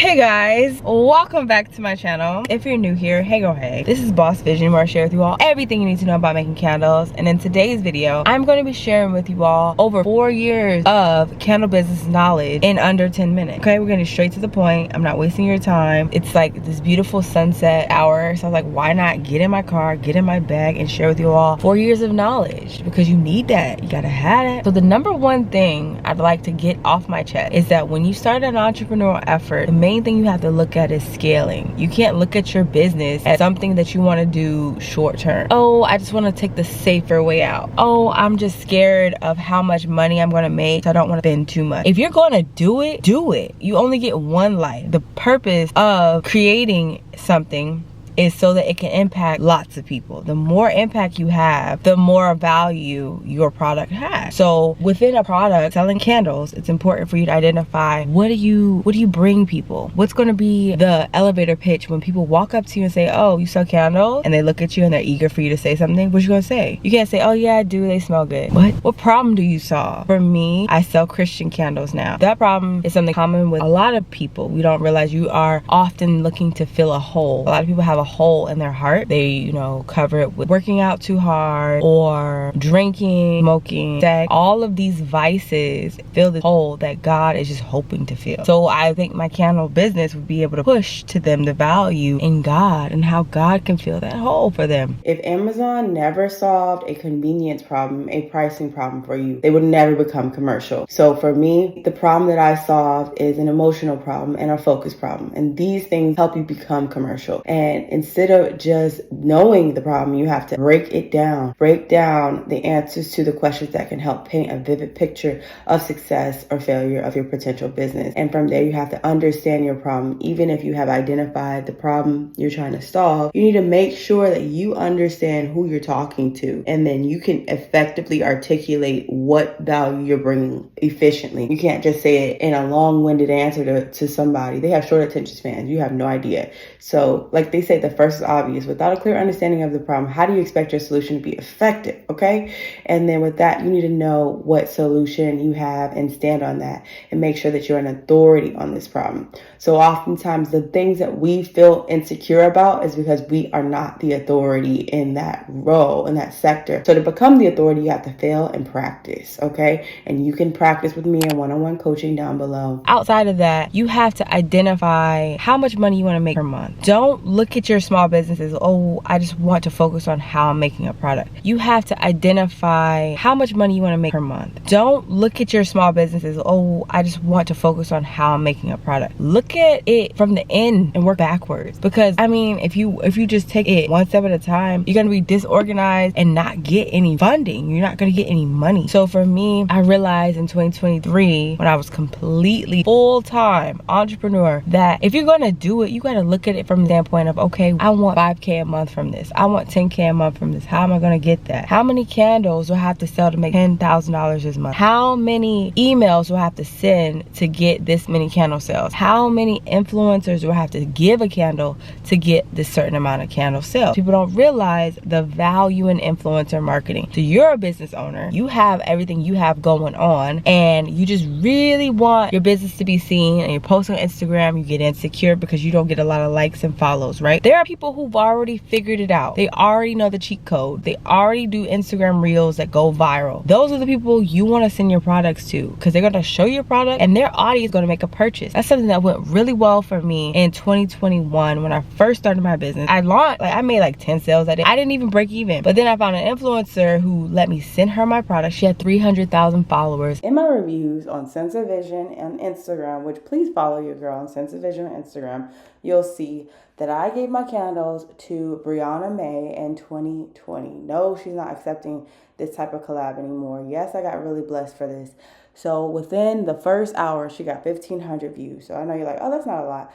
Hey guys, welcome back to my channel. If you're new here, hey girl, hey. This is Boss Vision, where I share with you all everything you need to know about making candles. And in today's video, I'm going to be sharing with you all over 4 years of candle business knowledge in under 10 minutes. Okay, we're getting straight to the point. I'm not wasting your time. It's like this beautiful sunset hour, so I was like, why not get in my car, get in my bag, and share with you all 4 years of knowledge, because you need that. You gotta have it. So the number one thing I'd like to get off my chest is that when you start an entrepreneurial effort, the main thing you have to look at is scaling. You can't look at your business as something that you want to do short term. Oh, I just want to take the safer way out. Oh, I'm just scared of how much money I'm going to make, so I don't want to spend too much. If you're going to do it, do it. You only get one life. The purpose of creating something is so that it can impact lots of people. The more impact you have, the more value your product has. So within a product, selling candles, it's important for you to identify what do you bring people? What's going to be the elevator pitch when people walk up to you and say, oh, you sell candles? And they look at you and they're eager for you to say something. What you going to say? You can't say, oh yeah, I do, they smell good. What problem do you solve? For me, I sell Christian candles now. That problem is something common with a lot of people. We don't realize you are often looking to fill a hole. A lot of people have a hole in their heart. They, cover it with working out too hard or drinking, smoking, sex. All of these vices fill the hole that God is just hoping to fill. So I think my candle business would be able to push to them the value in God and how God can fill that hole for them. If Amazon never solved a convenience problem, a pricing problem for you, they would never become commercial. So for me, the problem that I solved is an emotional problem and a focus problem. And these things help you become commercial. And instead of just knowing the problem, you have to break it down. Break down the answers to the questions that can help paint a vivid picture of success or failure of your potential business. And from there, you have to understand your problem. Even if you have identified the problem you're trying to solve, you need to make sure that you understand who you're talking to. And then you can effectively articulate what value you're bringing efficiently. You can't just say it in a long-winded answer to somebody. They have short attention spans. You have no idea. So like they say, the first is obvious. Without a clear understanding of the problem, how do you expect your solution to be effective? Okay. And then with that, you need to know what solution you have and stand on that and make sure that you're an authority on this problem. So oftentimes the things that we feel insecure about is because we are not the authority in that role, in that sector. So to become the authority, you have to fail and practice. Okay. And you can practice with me in one-on-one coaching down below. Outside of that, you have to identify how much money you want to make per month. Don't look at your small businesses, oh, I just want to focus on how I'm making a product. You have to identify how much money you want to make per month. Don't look at your small businesses, oh, I just want to focus on how I'm making a product. Look at it from the end and work backwards. Because if you just take it one step at a time, you're gonna be disorganized and not get any funding. You're not gonna get any money. So for me, I realized in 2023, when I was completely full-time entrepreneur, that if you're gonna do it, you gotta look at it from the standpoint of, okay, I want 5K a month from this. I want 10K a month from this. How am I going to get that? How many candles do I have to sell to make $10,000 this month? How many emails do I have to send to get this many candle sales? How many influencers do I have to give a candle to get this certain amount of candle sales? People don't realize the value in influencer marketing. So you're a business owner. You have everything you have going on, and you just really want your business to be seen, and you post on Instagram, you get insecure because you don't get a lot of likes and follows, right? There are people who've already figured it out. They already know the cheat code. They already do Instagram reels that go viral. Those are the people you want to send your products to, because they're going to show your product and their audience is going to make a purchase. That's something that went really well for me in 2021 when I first started my business. I made like 10 sales that day. I didn't even break even. But then I found an influencer who let me send her my product. She had 300,000 followers. In my reviews on Sense of Vision and Instagram, which please follow your girl on Sense of Vision on Instagram, you'll see that I gave my candles to Brianna May in 2020. No, she's not accepting this type of collab anymore. Yes, I got really blessed for this. So within the first hour, she got 1,500 views. So I know you're like, oh, that's not a lot.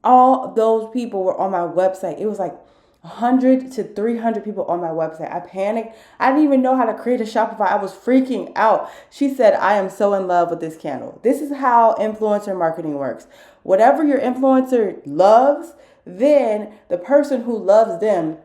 All those people were on my website. It was like 100 to 300 people on my website. I panicked. I didn't even know how to create a Shopify. I was freaking out. She said, I am so in love with this candle. This is how influencer marketing works. Whatever your influencer loves, then the person who loves them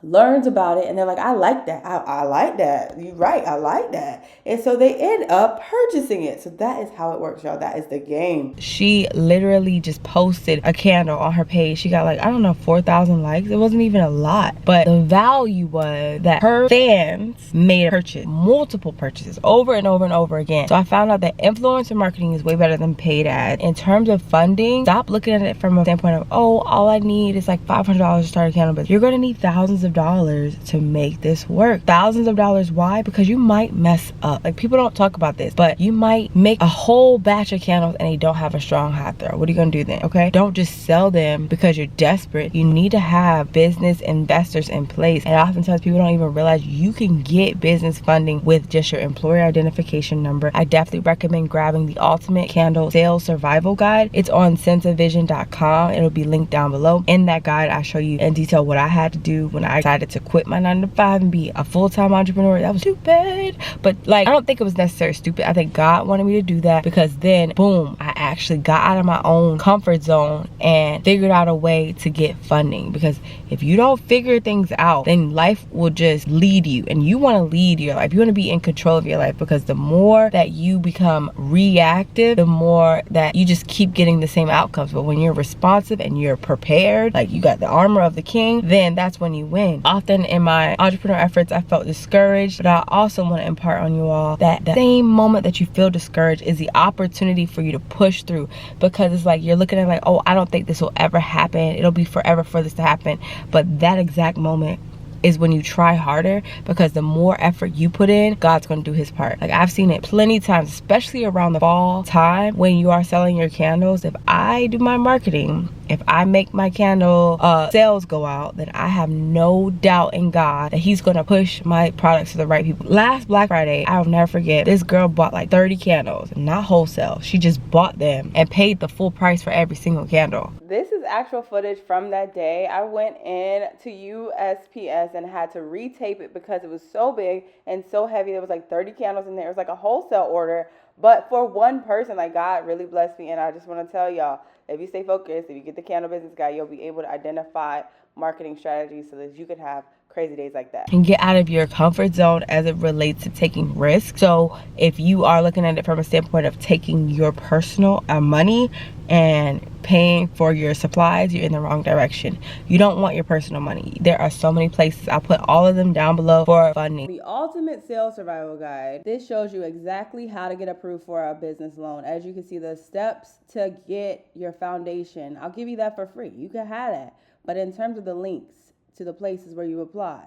learns about it, and they're like, I like that. I like that. You're right. I like that. And so they end up purchasing it. So that is how it works, y'all. That is the game. She literally just posted a candle on her page. She got like, I don't know, 4,000 likes. It wasn't even a lot. But the value was that her fans made a purchase, multiple purchases over and over and over again. So I found out that influencer marketing is way better than paid ads. In terms of funding, stop looking at it from a standpoint of, oh, all I need is like $500 to start a candle business. You're going to need thousands of dollars to make this work. Thousands of dollars. Why? Because you might mess up. Like, people don't talk about this, but you might make a whole batch of candles and they don't have a strong hot throw. What are you gonna do then? Okay, don't just sell them because you're desperate. You need to have business investors in place, and oftentimes people don't even realize you can get business funding with just your employer identification number. I definitely recommend grabbing the Ultimate Candle Sales Survival Guide. It's on senseofvision.com. It'll be linked down below. In that guide, I show you in detail what I had to do when I decided to quit my 9-to-5 and be a full-time entrepreneur. That was stupid, but like, I don't think it was necessarily stupid. I think God wanted me to do that, because then boom, I actually got out of my own comfort zone and figured out a way to get funding. Because if you don't figure things out, then life will just lead you, and you want to lead your life. You want to be in control of your life, because the more that you become reactive, the more that you just keep getting the same outcomes. But when you're responsive and you're prepared, like you got the armor of the king, then that's when you win. Often in my entrepreneur efforts, I felt discouraged, but I also want to impart on you all that the same moment that you feel discouraged is the opportunity for you to push through. Because it's like, you're looking at like, oh, I don't think this will ever happen. It'll be forever for this to happen. But that exact moment is when you try harder, because the more effort you put in, God's gonna do his part. Like, I've seen it plenty times, especially around the fall time when you are selling your candles. If I do my marketing, if I make my candle sales go out, then I have no doubt in God that he's gonna push my products to the right people. Last Black Friday, I'll never forget, this girl bought like 30 candles, not wholesale. She just bought them and paid the full price for every single candle. This is actual footage from that day. I went in to USPS and had to retape it because it was so big and so heavy. There was like 30 candles in there. It was like a wholesale order, but for one person. Like, God really blessed me. And I just want to tell y'all, if you stay focused, if you get the candle business guide, you'll be able to identify marketing strategies so that you could have crazy days like that and get out of your comfort zone as it relates to taking risks. So if you are looking at it from a standpoint of taking your personal money and paying for your supplies, you're in the wrong direction. You don't want your personal money. There are so many places. I'll put all of them down below for funding. The Ultimate Sales Survival Guide. This shows you exactly how to get approved for a business loan. As you can see, the steps to get your foundation, I'll give you that for free. You can have that. But in terms of the links to the places where you apply,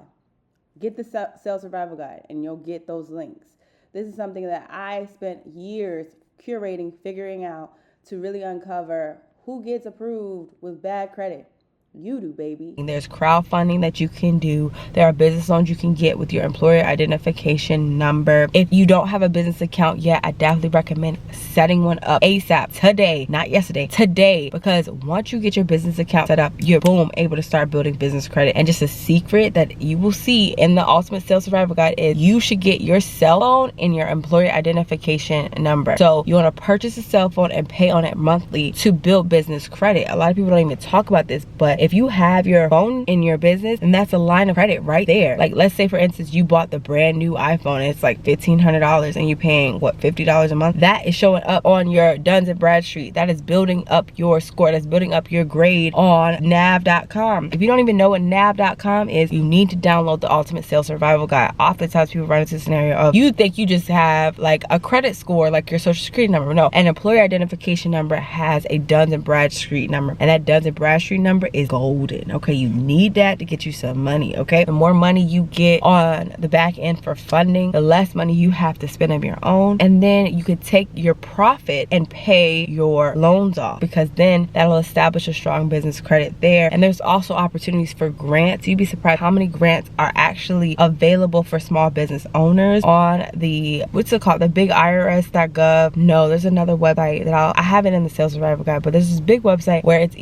get the Sales Survival Guide and you'll get those links. This is something that I spent years curating, figuring out, to really uncover who gets approved with bad credit. You do, baby. There's crowdfunding that you can do. There are business loans you can get with your employer identification number. If you don't have a business account yet, I definitely recommend setting one up ASAP, today, not yesterday, today. Because once you get your business account set up, you're boom, able to start building business credit. And just a secret that you will see in the Ultimate Sales Survival Guide is you should get your cell phone and your employer identification number. So you want to purchase a cell phone and pay on it monthly to build business credit. A lot of people don't even talk about this, but if you have your phone in your business, and that's a line of credit right there. Like, let's say for instance, you bought the brand new iPhone and it's like $1,500 and you're paying what, $50 a month. That is showing up on your Duns and Bradstreet. That is building up your score. That's building up your grade on nav.com. If you don't even know what nav.com is, you need to download the Ultimate Sales Survival Guide. Oftentimes people run into the scenario of, you think you just have like a credit score, like your social security number. No, an employer identification number has a Duns and Bradstreet number, and that Duns and Bradstreet number is golden. Okay, you need that to get you some money. Okay, the more money you get on the back end for funding, the less money you have to spend of your own, and then you could take your profit and pay your loans off, because then that'll establish a strong business credit there. And there's also opportunities for grants. You'd be surprised how many grants are actually available for small business owners on the, what's it called, the big irs.gov. No, there's another website that I have it in the Sales Survival Guide, but there's this big website where it's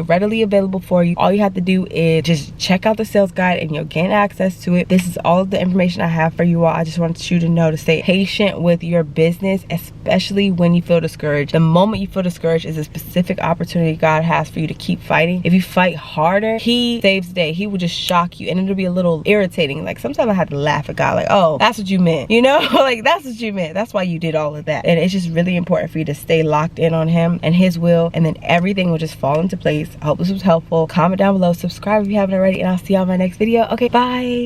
readily available for you. All you have to do is just check out the sales guide and you'll gain access to it. This is all of the information I have for you all. I just wanted you to know to stay patient with your business, especially when you feel discouraged. The moment you feel discouraged is a specific opportunity God has for you to keep fighting. If you fight harder, he saves the day. He will just shock you, and it'll be a little irritating. Like sometimes I have to laugh at God, like, oh, that's what you meant, you know? Like that's what you meant. That's why you did all of that. And it's just really important for you to stay locked in on him and his will, and then everything will just fall into place. I hope this was helpful. Comment down below, subscribe if you haven't already, and I'll see y'all in my next video. Okay, bye.